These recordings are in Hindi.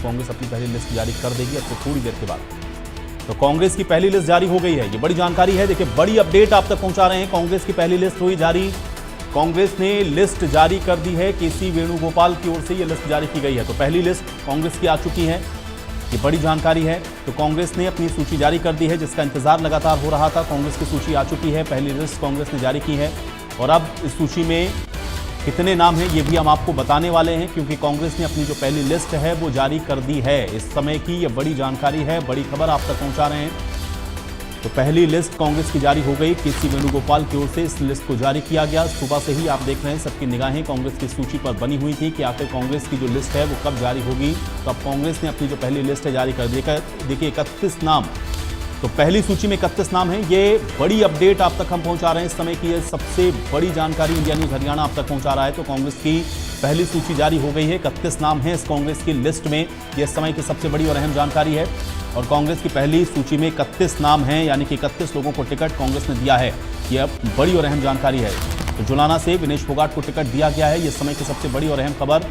कांग्रेस अपनी पहली लिस्ट जारी कर देगी अब से थोड़ी देर के बाद। तो कांग्रेस की पहली लिस्ट जारी हो गई है, ये बड़ी जानकारी है। देखिए, बड़ी अपडेट आप तक पहुंचा रहे हैं। कांग्रेस की पहली लिस्ट हुई जारी। कांग्रेस ने लिस्ट जारी कर दी है। केसी वेणुगोपाल की ओर से यह लिस्ट जारी की गई है। तो पहली लिस्ट कांग्रेस की आ चुकी है, ये बड़ी जानकारी है। तो कांग्रेस ने अपनी सूची जारी कर दी है, जिसका इंतजार लगातार हो रहा था। कांग्रेस की सूची आ चुकी है, पहली लिस्ट कांग्रेस ने जारी की है। और अब इस सूची में कितने नाम हैं ये भी हम आपको बताने वाले हैं, क्योंकि कांग्रेस ने अपनी जो पहली लिस्ट है वो जारी कर दी है। इस समय की ये बड़ी जानकारी है, बड़ी खबर आप तक पहुंचा रहे हैं। तो पहली लिस्ट कांग्रेस की जारी हो गई। केसी वेणुगोपाल की ओर से इस लिस्ट को जारी किया गया। सुबह से ही आप देख रहे हैं सबकी निगाहें कांग्रेस की सूची पर बनी हुई थी कि आखिर कांग्रेस की जो लिस्ट है वो कब जारी होगी। तो अब कांग्रेस ने अपनी जो पहली लिस्ट है जारी कर दी। देखिए 31 नाम, तो पहली सूची में 31 नाम हैं। ये बड़ी अपडेट आप तक हम पहुंचा रहे हैं। इस समय की ये सबसे बड़ी जानकारी इंडिया न्यूज हरियाणा आप तक पहुंचा रहा है। तो कांग्रेस की पहली सूची जारी हो गई है, 31 नाम हैं इस कांग्रेस की लिस्ट में। ये इस समय की सबसे बड़ी और अहम जानकारी है। और कांग्रेस की पहली सूची में 31 नाम हैं, यानी कि 31 लोगों को टिकट कांग्रेस ने दिया है। ये अब बड़ी और अहम जानकारी है। तो जुलाना से विनेश फोगाट को टिकट दिया गया है, ये समय की सबसे बड़ी और अहम खबर।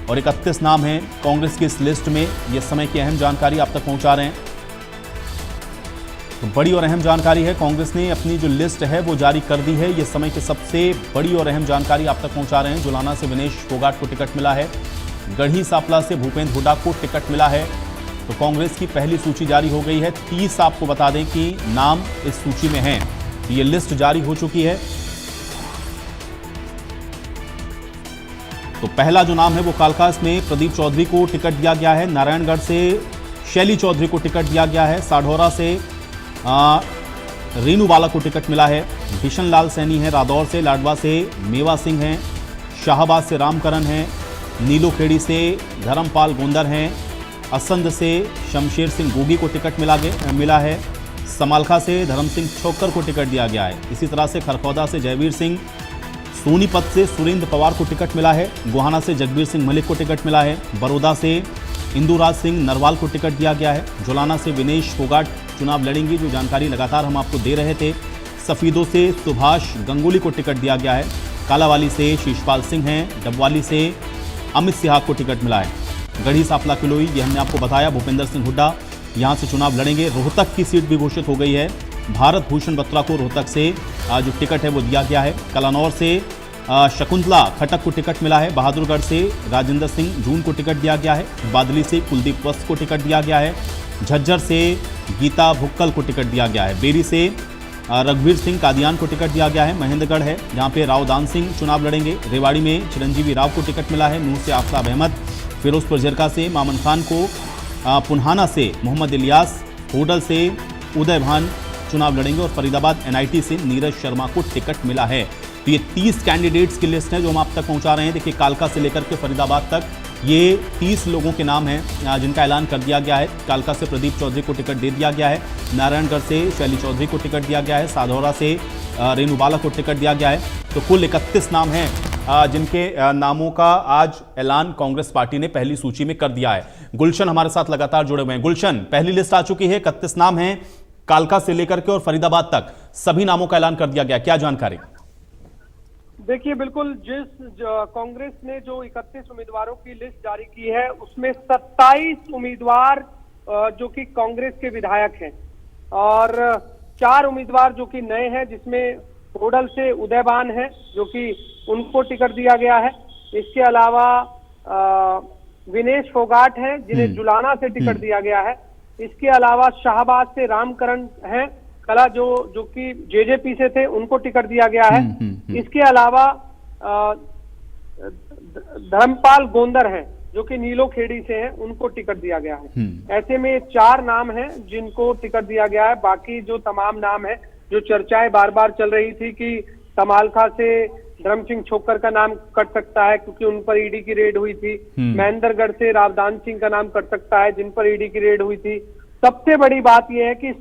और 31 नाम हैं कांग्रेस की इस लिस्ट में, ये समय की अहम जानकारी आप तक पहुंचा रहे हैं। तो बड़ी और अहम जानकारी है, कांग्रेस ने अपनी जो लिस्ट है वो जारी कर दी है। ये समय की सबसे बड़ी और अहम जानकारी आप तक पहुंचा रहे हैं। जुलाना से विनेश फोगाट को टिकट मिला है। गढ़ी सांपला से भूपेंद्र हुड्डा को टिकट मिला है। तो कांग्रेस की पहली सूची जारी हो गई है। 30 आपको बता दें कि नाम इस सूची में हैं। तो ये लिस्ट जारी हो चुकी है। तो पहला जो नाम है वो कालकास में प्रदीप चौधरी को टिकट दिया गया है। नारायणगढ़ से शैली चौधरी को टिकट दिया गया है। साढौरा से रीनू बाला को टिकट मिला है। बिशन लाल सैनी है रादौर से। लाडवा से मेवा सिंह हैं। शाहबाद से रामकरण हैं। नीलोखेड़ी से धर्मपाल गोंदर हैं। असंध से शमशेर सिंह गोगी को टिकट मिला है। समालखा से धर्म सिंह छोक्कर को टिकट दिया गया है। इसी तरह से खरखौदा से जयवीर सिंह, सोनीपत से सुरेंद्र पवार को टिकट मिला है। गोहाना से जगबीर सिंह मलिक को टिकट मिला है। बड़ौदा से इंदुराज सिंह नरवाल को टिकट दिया गया है। जुलाना से विनेश फोगाट चुनाव लड़ेंगे, जो जानकारी लगातार हम आपको दे रहे थे। सफीदों से सुभाष गंगुली को टिकट दिया गया है। कालावाली से शीशपाल सिंह हैं। डबवाली से अमित सिहाग को टिकट मिला है। गढ़ी सांपला किलोई, ये हमने आपको बताया, भूपेंद्र सिंह हुड्डा यहां से चुनाव लड़ेंगे। रोहतक की सीट भी घोषित हो गई है। भारत भूषण बत्रा को रोहतक से जो टिकट है वो दिया गया है। कलानौर से शकुंतला खटक को टिकट मिला है। बहादुरगढ़ से राजेंद्र सिंह जून को टिकट दिया गया है। बादली से कुलदीप वस्त को टिकट दिया गया है। झज्जर से गीता भुक्कल को टिकट दिया गया है। बेरी से रघुवीर सिंह कादियान को टिकट दिया गया है। महेंद्रगढ़ है जहाँ पे रावदान सिंह चुनाव लड़ेंगे। रेवाड़ी में चिरंजीवी राव को टिकट मिला है। नूह से आफ्ताब अहमद, फिरोजपुर जरका से मामन खान को, पुन्हाना से मोहम्मद इलियास, होडल से उदय भान चुनाव लड़ेंगे। और फरीदाबाद एनआईटी से नीरज शर्मा को टिकट मिला है। तो ये 30 कैंडिडेट्स की लिस्ट है जो हम आप तक पहुंचा रहे हैं। देखिए, कालका से लेकर के फरीदाबाद तक ये 30 लोगों के नाम हैं जिनका ऐलान कर दिया गया है। कालका से प्रदीप चौधरी को टिकट दे दिया गया है। नारायणगढ़ से शैली चौधरी को टिकट दिया गया है। साधौरा से रेनू बाला को टिकट दिया गया है। तो कुल 31 नाम हैं जिनके नामों का आज ऐलान कांग्रेस पार्टी ने पहली सूची में कर दिया है। गुलशन हमारे साथ लगातार जुड़े हुए हैं। गुलशन, पहली लिस्ट आ चुकी है, 31 नाम हैं। कालका से लेकर के और फरीदाबाद तक सभी नामों का ऐलान कर दिया गया, क्या जानकारी? देखिए, बिल्कुल कांग्रेस ने जो 31 उम्मीदवारों की लिस्ट जारी की है उसमें 27 उम्मीदवार जो कि कांग्रेस के विधायक हैं और 4 उम्मीदवार जो कि नए हैं, जिसमें होडल से उदयबान है जो कि उनको टिकट दिया गया है। इसके अलावा विनेश फोगाट हैं जिन्हें जुलाना से टिकट दिया गया है। इसके अलावा शाहबाद से रामकरण हैं कला जो कि जेजेपी से थे, उनको टिकट दिया गया है। इसके अलावा धर्मपाल गोंदर हैं जो कि नीलोखेड़ी से हैं, उनको टिकट दिया गया है। ऐसे में 4 नाम हैं जिनको टिकट दिया गया है। बाकी जो तमाम नाम है, जो चर्चाएं बार बार चल रही थी कि समालखा से धर्म सिंह छोक्कर का नाम कट सकता है क्योंकि उन पर ईडी की रेड हुई थी। महेंद्रगढ़ से रावदान सिंह का नाम कट सकता है जिन पर ईडी की रेड हुई थी। सबसे बड़ी बात यह है कि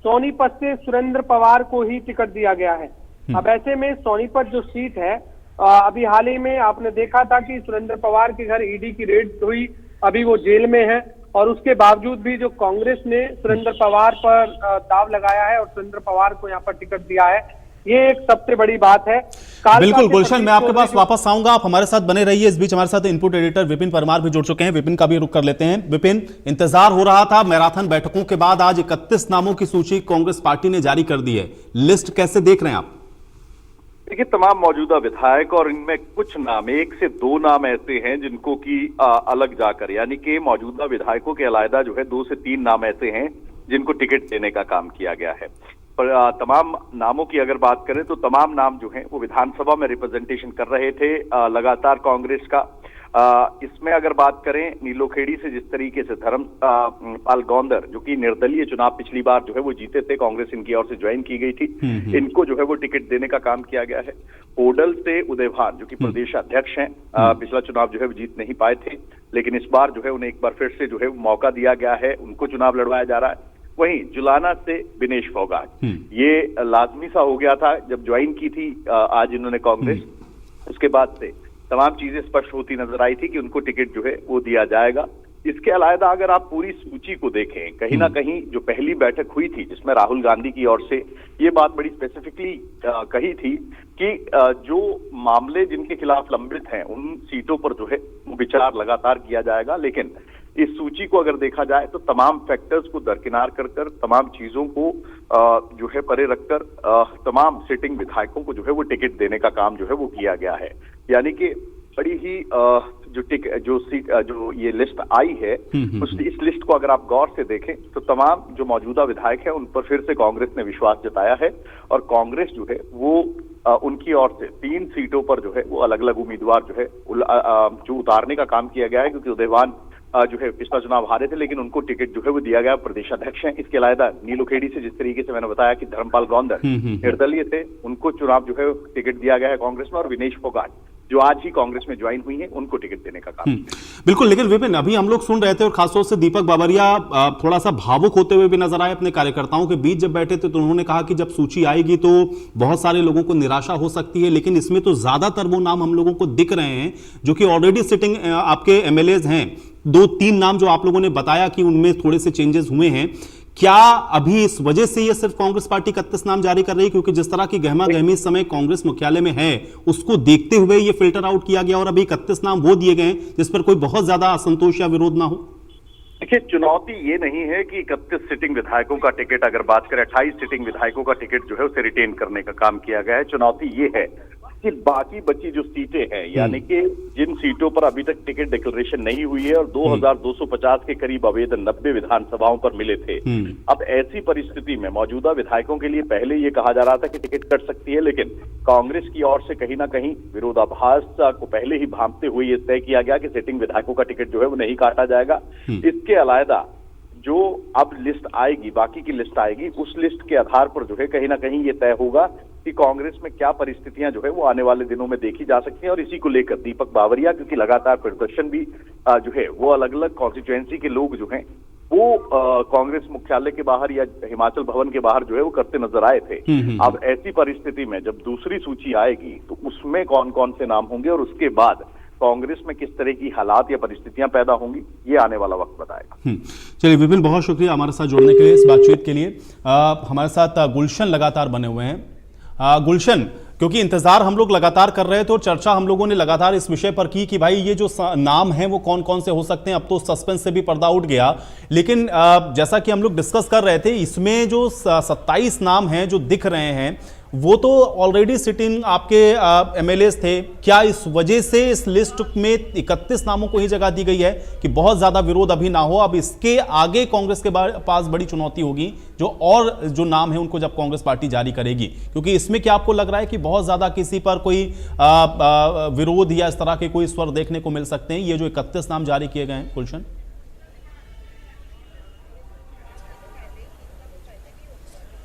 सोनीपत से सुरेंद्र पवार को ही टिकट दिया गया है। अब ऐसे में सोनीपत जो सीट है, अभी हाल ही में आपने देखा था कि सुरेंद्र पवार के घर ईडी की रेड हुई, अभी वो जेल में है और उसके बावजूद भी जो कांग्रेस ने सुरेंद्र पवार पर दाव लगाया है और सुरेंद्र पवार को यहाँ पर टिकट दिया है। ये एक सबसे बड़ी बात है। बिल्कुल गुलशन, मैं आपके पास वापस आऊंगा, आप हमारे साथ बने रहिए। इस बीच हमारे साथ इनपुट एडिटर विपिन परमार भी जुड़ चुके हैं, विपिन का भी रुख कर लेते हैं। विपिन, इंतजार हो रहा था मैराथन बैठकों के बाद आज 31 नामों की सूची कांग्रेस पार्टी ने जारी कर दी है, लिस्ट कैसे देख रहे हैं आप? देखिए, तमाम मौजूदा विधायक और इनमें कुछ नाम, 1 से 2 नाम ऐसे हैं जिनको कि अलग जाकर, यानी कि मौजूदा विधायकों के अलग जो है 2 से 3 नाम ऐसे हैं जिनको टिकट देने का काम किया गया है। पर तमाम नामों की अगर बात करें तो तमाम नाम जो हैं वो विधानसभा में रिप्रेजेंटेशन कर रहे थे लगातार कांग्रेस का। इसमें अगर बात करें नीलोखेड़ी से, जिस तरीके से धर्मपाल गौंदर जो कि निर्दलीय चुनाव पिछली बार जो है वो जीते थे, कांग्रेस इनकी ओर से ज्वाइन की गई थी, इनको जो है वो टिकट देने का काम किया गया है। ओडल से उदय भान जो कि प्रदेश अध्यक्ष हैं, पिछला चुनाव जो है वो जीत नहीं पाए थे, लेकिन इस बार जो है उन्हें एक बार फिर से जो है मौका दिया गया है, उनको चुनाव लड़वाया जा रहा है। वहीं जुलाना से विनेश फोगाट, ये लाजमी सा हो गया था जब ज्वाइन की थी आज इन्होंने कांग्रेस, उसके बाद से तमाम चीजें स्पष्ट होती नजर आई थी कि उनको टिकट जो है वो दिया जाएगा। इसके अलावा अगर आप पूरी सूची को देखें, कहीं ना कहीं जो पहली बैठक हुई थी जिसमें राहुल गांधी की ओर से ये बात बड़ी स्पेसिफिकली कही थी कि जो मामले जिनके खिलाफ लंबित हैं उन सीटों पर जो है वो विचार लगातार किया जाएगा। लेकिन इस सूची को अगर देखा जाए तो तमाम फैक्टर्स को दरकिनार कर तमाम चीजों को जो है परे रखकर तमाम सिटिंग विधायकों को जो है वो टिकट देने का काम जो है वो किया गया है। यानी कि बड़ी ही जो ये लिस्ट आई है, इस लिस्ट को अगर आप गौर से देखें तो तमाम जो मौजूदा विधायक हैं उन पर फिर से कांग्रेस ने विश्वास जताया है और कांग्रेस जो है वो उनकी ओर से 3 सीटों पर जो है वो अलग अलग उम्मीदवार जो है जो उतारने का काम किया गया है, क्योंकि उदयवान जो है पिछला चुनाव हारे थे लेकिन उनको टिकट जो है वो दिया गया, प्रदेश अध्यक्ष हैं। इसके अलावा नीलोखेड़ी से, जिस तरीके से मैंने बताया कि धर्मपाल गौंदर निर्दलीय थे, उनको चुनाव जो है टिकट दिया गया है कांग्रेस में, और विनेश फोगाट जो आज ही कांग्रेस में ज्वाइन हुई हैं उनको टिकट देने का काम। बिल्कुल, लेकिन विपिन, अभी हम लोग सुन रहे थे और खासतौर से दीपक बाबरिया थोड़ा सा भावुक होते हुए भी नजर आए अपने कार्यकर्ताओं के बीच जब बैठे थे, तो उन्होंने कहा कि जब सूची आएगी तो बहुत सारे लोगों को निराशा हो सकती है, लेकिन इसमें तो ज्यादातर वो नाम हम लोगों को दिख रहे हैं जो कि ऑलरेडी सिटिंग आपके एमएलएज हैं। 2-3 नाम जो आप लोगों ने बताया कि उनमें थोड़े से चेंजेस हुए हैं, क्या अभी इस वजह से ये सिर्फ कांग्रेस पार्टी 31 नाम जारी कर रही है क्योंकि जिस तरह की गहमा गहमी इस समय कांग्रेस मुख्यालय में है उसको देखते हुए ये फिल्टर आउट किया गया और अभी 31 नाम वो दिए गए जिस पर कोई बहुत ज्यादा असंतोष या विरोध ना हो? देखिए, चुनौती ये नहीं है कि 31 सिटिंग विधायकों का टिकट, अगर बात करें 28 सिटिंग विधायकों का टिकट जो है उसे रिटेन करने का काम किया गया है। चुनौती ये है कि बाकी बची जो सीटें हैं, यानी कि जिन सीटों पर अभी तक टिकट डिक्लेरेशन नहीं हुई है और 2250 के करीब आवेदन 90 विधानसभाओं पर मिले थे। अब ऐसी परिस्थिति में मौजूदा विधायकों के लिए पहले ये कहा जा रहा था कि टिकट कट सकती है, लेकिन कांग्रेस की ओर से कहीं ना कहीं विरोधाभास को पहले ही भांपते हुए ये तय किया गया कि सिटिंग विधायकों का टिकट जो है वो नहीं काटा जाएगा। इसके अलावा जो अब लिस्ट आएगी, बाकी की लिस्ट आएगी, उस लिस्ट के आधार पर जो है कहीं ना कहीं ये तय होगा कि कांग्रेस में क्या परिस्थितियां जो है वो आने वाले दिनों में देखी जा सकती हैं। और इसी को लेकर दीपक बावरिया, क्योंकि लगातार प्रदर्शन भी जो है वो अलग अलग कॉन्स्टिट्यूएंसी के लोग जो हैं वो कांग्रेस मुख्यालय के बाहर या हिमाचल भवन के बाहर जो है वो करते नजर आए थे। अब ऐसी परिस्थिति में जब दूसरी सूची आएगी तो उसमें कौन कौन से नाम होंगे और उसके बाद कांग्रेस में किस तरह की हालात या परिस्थितियां पैदा होंगी, ये आने वाला वक्त बताएगा। चलिए विपिन, बहुत शुक्रिया हमारे साथ जुड़ने के लिए, इस बातचीत के लिए। हमारे साथ गुलशन लगातार बने हुए हैं। गुलशन, क्योंकि इंतजार हम लोग लगातार कर रहे थे और चर्चा हम लोगों ने लगातार इस विषय पर की कि भाई ये जो नाम हैं वो कौन कौन से हो सकते हैं, अब तो सस्पेंस से भी पर्दा उठ गया। लेकिन जैसा कि हम लोग डिस्कस कर रहे थे, इसमें जो 27 नाम हैं जो दिख रहे हैं वो तो ऑलरेडी सिटिंग आपके एमएलएस थे। क्या इस वजह से इस लिस्ट में 31 नामों को ही जगह दी गई है कि बहुत ज्यादा विरोध अभी ना हो? अब इसके आगे कांग्रेस के पास बड़ी चुनौती होगी जो नाम है उनको जब कांग्रेस पार्टी जारी करेगी, क्योंकि इसमें क्या आपको लग रहा है कि बहुत ज्यादा किसी पर कोई विरोध या इस तरह के कोई स्वर देखने को मिल सकते हैं, ये जो 31 नाम जारी किए गए हैं? गुलशन,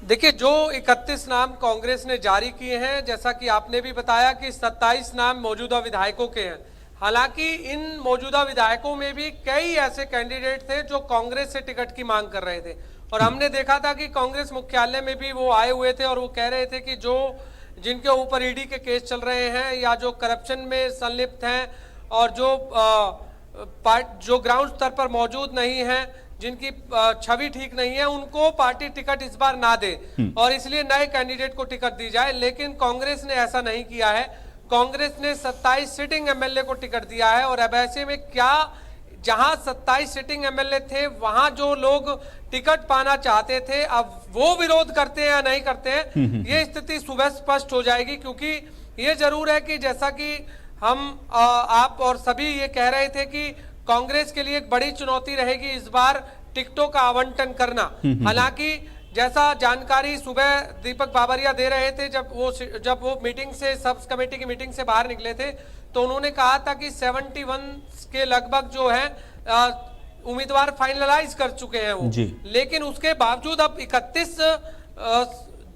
देखिए, जो 31 नाम कांग्रेस ने जारी किए हैं, जैसा कि आपने भी बताया कि 27 नाम मौजूदा विधायकों के हैं। हालांकि इन मौजूदा विधायकों में भी कई ऐसे कैंडिडेट थे जो कांग्रेस से टिकट की मांग कर रहे थे और हमने देखा था कि कांग्रेस मुख्यालय में भी वो आए हुए थे और वो कह रहे थे कि जिनके ऊपर ईडी के केस चल रहे हैं या जो करप्शन में संलिप्त हैं और जो ग्राउंड स्तर पर मौजूद नहीं हैं, जिनकी छवि ठीक नहीं है, उनको पार्टी टिकट इस बार ना दे और इसलिए नए कैंडिडेट को टिकट दी जाए। लेकिन कांग्रेस ने ऐसा नहीं किया है। कांग्रेस ने 27 सिटिंग एमएलए को टिकट दिया है और अब ऐसे में क्या, जहां 27 सिटिंग एमएलए थे वहां जो लोग टिकट पाना चाहते थे अब वो विरोध करते हैं या नहीं करते हैं, ये स्थिति सुबह स्पष्ट हो जाएगी। क्योंकि ये जरूर है कि जैसा कि हम आप और सभी ये कह रहे थे कि कांग्रेस के लिए एक बड़ी चुनौती रहेगी इस बार टिकटों का आवंटन करना। हालांकि जैसा जानकारी सुबह दीपक बाबरिया दे रहे थे, जब वो मीटिंग से, सब कमेटी की मीटिंग से बाहर निकले थे, तो उन्होंने कहा था कि 71 के लगभग जो है उम्मीदवार फाइनलाइज कर चुके हैं वो। लेकिन उसके बावजूद अब 31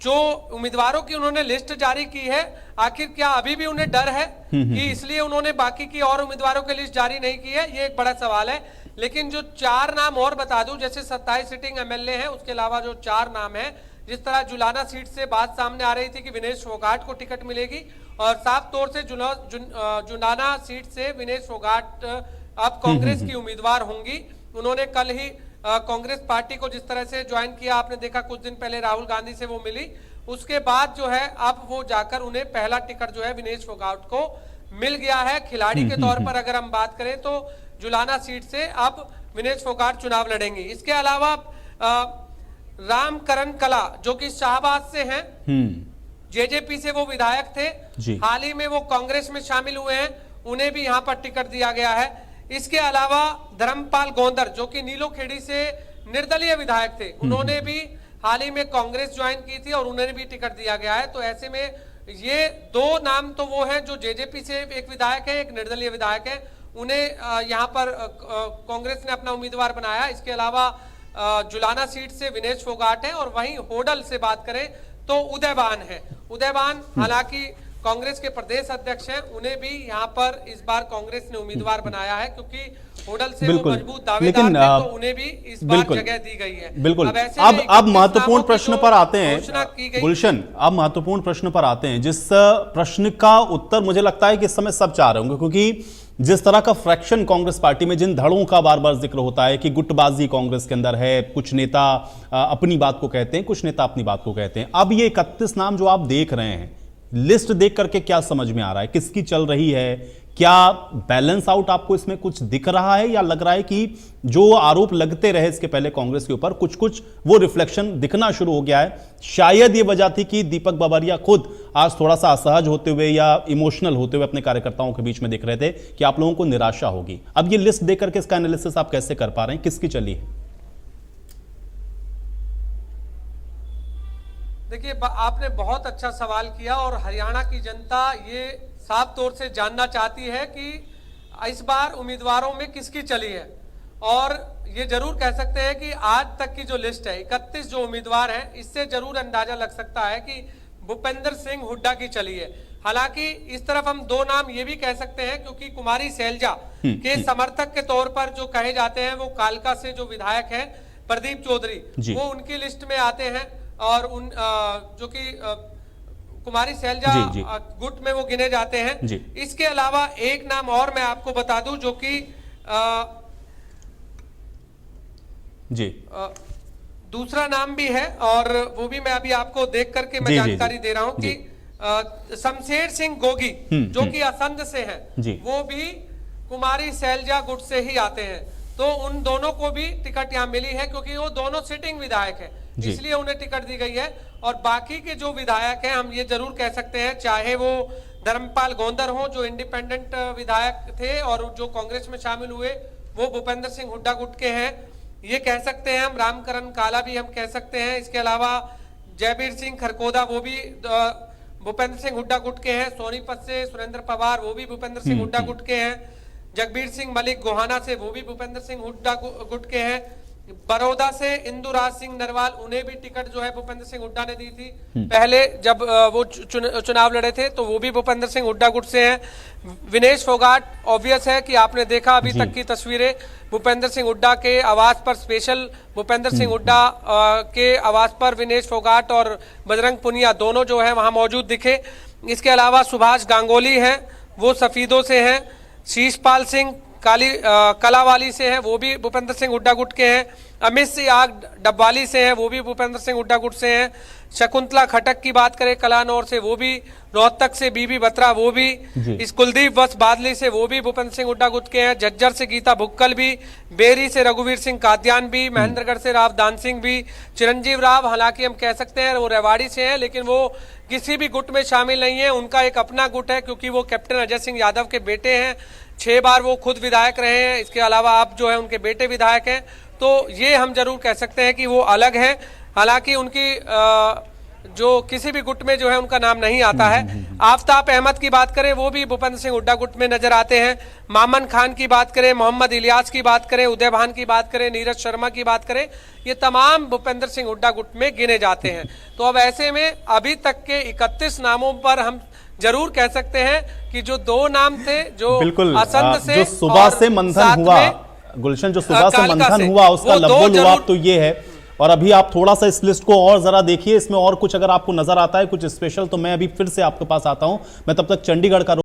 जो उम्मीदवारों की उन्होंने लिस्ट जारी की है, आखिर क्या अभी भी उन्हें डर है कि इसलिए उन्होंने बाकी की और उम्मीदवारों की लिस्ट जारी नहीं की है? ये एक बड़ा सवाल है। लेकिन जो 4 नाम और बता दूं, जैसे 27 सिटिंग एमएलए हैं, उसके अलावा जो 4 नाम हैं, जिस तरह जुलाना सीट से बात सामने आ रही थी कि विनेश फोगाट को टिकट मिलेगी और साफ तौर से जुलाना सीट से विनेश फोगाट अब कांग्रेस की उम्मीदवार होंगी। उन्होंने कल ही कांग्रेस पार्टी को जिस तरह से ज्वाइन किया, आपने देखा कुछ दिन पहले राहुल गांधी से वो मिली, उसके बाद जो है अब वो जाकर उन्हें पहला टिकट जो है विनेश फोगाट को मिल गया है। खिलाड़ी के तौर पर अगर हम बात करें तो जुलाना सीट से अब विनेश फोगाट चुनाव लड़ेंगी। इसके अलावा रामकरण कला जो कि शाहबाद से हैं, जेजेपी से वो विधायक थे, हाल ही में वो कांग्रेस में शामिल हुए हैं, उन्हें भी यहाँ पर टिकट दिया गया है। इसके अलावा धर्मपाल गोंदर जो कि नीलोखेड़ी से निर्दलीय विधायक थे, उन्होंने भी हाल ही में कांग्रेस ज्वाइन की थी और उन्हें भी टिकट दिया गया है। तो ऐसे में ये 2 नाम तो वो हैं जो जेजेपी से एक विधायक है, एक निर्दलीय विधायक है, उन्हें यहाँ पर कांग्रेस ने अपना उम्मीदवार बनाया। इसके अलावा जुलाना सीट से विनेश फोगाट है और वहीं होडल से बात करें तो उदयबान है। उदयबान हालांकि कांग्रेस के प्रदेश अध्यक्ष हैं, उन्हें भी यहाँ पर इस बार कांग्रेस ने उम्मीदवार बनाया है क्योंकि होडल से वो मजबूत दावेदार थे, तो उन्हें भी इस बार जगह दी गई है। बिल्कुल। अब महत्वपूर्ण प्रश्न पर आते हैं गुलशन, अब महत्वपूर्ण प्रश्न पर आते हैं, जिस प्रश्न का उत्तर मुझे लगता है कि इस समय सब चाह रहे होंगे, क्योंकि जिस तरह का फ्रैक्शन कांग्रेस पार्टी में, जिन धड़ों का बार बार जिक्र होता है कि गुटबाजी कांग्रेस के अंदर है, कुछ नेता अपनी बात को कहते हैं, कुछ नेता अपनी बात को कहते हैं। अब ये 31 नाम जो आप देख रहे हैं, लिस्ट देख करके क्या समझ में आ रहा है, किसकी चल रही है? क्या बैलेंस आउट आपको इसमें कुछ दिख रहा है या लग रहा है कि जो आरोप लगते रहे इसके पहले कांग्रेस के ऊपर, कुछ कुछ वो रिफ्लेक्शन दिखना शुरू हो गया है? शायद ये वजह थी कि दीपक बाबरिया खुद आज थोड़ा सा असहज होते हुए या इमोशनल होते हुए अपने कार्यकर्ताओं के बीच में दिख रहे थे कि आप लोगों को निराशा होगी। अब ये लिस्ट देख करके इसका एनालिसिस आप कैसे कर पा रहे हैं, किसकी चली है? देखिए, आपने बहुत अच्छा सवाल किया और हरियाणा की जनता ये साफ तौर से जानना चाहती है कि इस बार उम्मीदवारों में किसकी चली है। और ये जरूर कह सकते हैं कि आज तक की जो लिस्ट है, 31 जो उम्मीदवार हैं, इससे जरूर अंदाजा लग सकता है कि भूपेंद्र सिंह हुड्डा की चली है। हालांकि इस तरफ हम 2 नाम ये भी कह सकते हैं क्योंकि कुमारी सैलजा के समर्थक के तौर पर जो कहे जाते हैं वो कालका से जो विधायक हैं प्रदीप चौधरी, वो उनकी लिस्ट में आते हैं और उन जो कि कुमारी सैलजा गुट में वो गिने जाते हैं। इसके अलावा एक नाम और मैं आपको बता दूं जो कि दूसरा नाम भी है और वो भी मैं अभी आपको देख करके मैं जानकारी दे रहा हूं कि शमशेर सिंह गोगी जो कि असंध से हैं, वो भी कुमारी सैलजा गुट से ही आते हैं। तो उन दोनों को भी टिकट यहाँ मिली है क्योंकि वो दोनों सिटिंग विधायक हैं, इसलिए उन्हें टिकट दी गई है। और बाकी के जो विधायक हैं, हम ये जरूर कह सकते हैं, चाहे वो धर्मपाल गोंदर हो जो इंडिपेंडेंट विधायक थे और जो कांग्रेस में शामिल हुए, वो भूपेंद्र सिंह हुड्डा गुट के हैं, ये कह सकते हैं हम। रामकरण काला भी हम कह सकते हैं। इसके अलावा जयबीर सिंह खरकोदा वो भी भूपेंद्र सिंह हुड्डा गुट के हैं। सोनीपत से सुरेंद्र पवार वो भी भूपेंद्र सिंह हुड्डा गुट के हैं। जगबीर सिंह मलिक गोहाना से वो भी भूपेंद्र सिंह हुड्डा गुट के हैं। बड़ौदा से इंदुराज सिंह नरवाल, उन्हें भी टिकट जो है भूपेंद्र सिंह हुड्डा ने दी थी पहले जब वो चुनाव लड़े थे, तो वो भी भूपेंद्र सिंह हुड्डा गुट से हैं। विनेश फोगाट ऑब्वियस है कि आपने देखा अभी तक की तस्वीरें, भूपेंद्र सिंह हुड्डा के आवास पर स्पेशल भूपेंद्र सिंह हुड्डा के आवास पर विनेश फोगाट और बजरंग पुनिया दोनों जो है वहां मौजूद दिखे। इसके अलावा सुभाष गांगुली हैं, वो सफीदों से हैं। शीशपाल सिंह कलावाली से हैं, वो भी भूपेंद्र सिंह हुड्डा गुट के हैं। अमित सिंह आग डब्बाली से हैं, वो भी भूपेंद्र सिंह हुड्डा गुट से हैं। शकुंतला खटक की बात करें कलानौर से, वो भी। रोहतक से बीबी बत्रा, वो भी। इस कुलदीप वत्स बादली से, वो भी भूपेंद्र सिंह हुड्डा गुट के हैं। झज्जर से गीता भुक्कल भी, बेरी से रघुवीर सिंह कादियान भी, महेंद्रगढ़ से राव दान सिंह भी, चिरंजीव राव हालांकि हम कह सकते हैं वो रेवाड़ी से हैं, लेकिन वो किसी भी गुट में शामिल नहीं है। उनका एक अपना गुट है, क्योंकि वो कैप्टन अजय सिंह यादव के बेटे हैं। 6 बार वो खुद विधायक रहे हैं, इसके अलावा आप जो है उनके बेटे विधायक हैं। तो ये हम जरूर कह सकते हैं कि वो अलग हैं। हालांकि उनकी जो किसी भी गुट में जो है उनका नाम नहीं आता है। आफताब अहमद की बात करें, वो भी भूपेंद्र सिंह हुड्डा गुट में नजर आते हैं। मामन खान की बात करें, मोहम्मद इलियास की बात करें, उदय भान की बात करें, नीरज शर्मा की बात करें, ये तमाम भूपेंद्र सिंह हुड्डा गुट में गिने जाते हैं। तो अब ऐसे में अभी तक के 31 नामों पर हम जरूर कह सकते हैं कि जो 2 नाम थे, जो बिल्कुल असंध से जो सुबह से मंथन हुआ, गुलशन, जो सुबह से मंथन हुआ उसका लब्बो-लुआब तो ये है। और अभी आप थोड़ा सा इस लिस्ट को और जरा देखिए, इसमें और कुछ अगर आपको नजर आता है कुछ स्पेशल, तो मैं अभी फिर से आपके पास आता हूं। मैं तब तक चंडीगढ़ का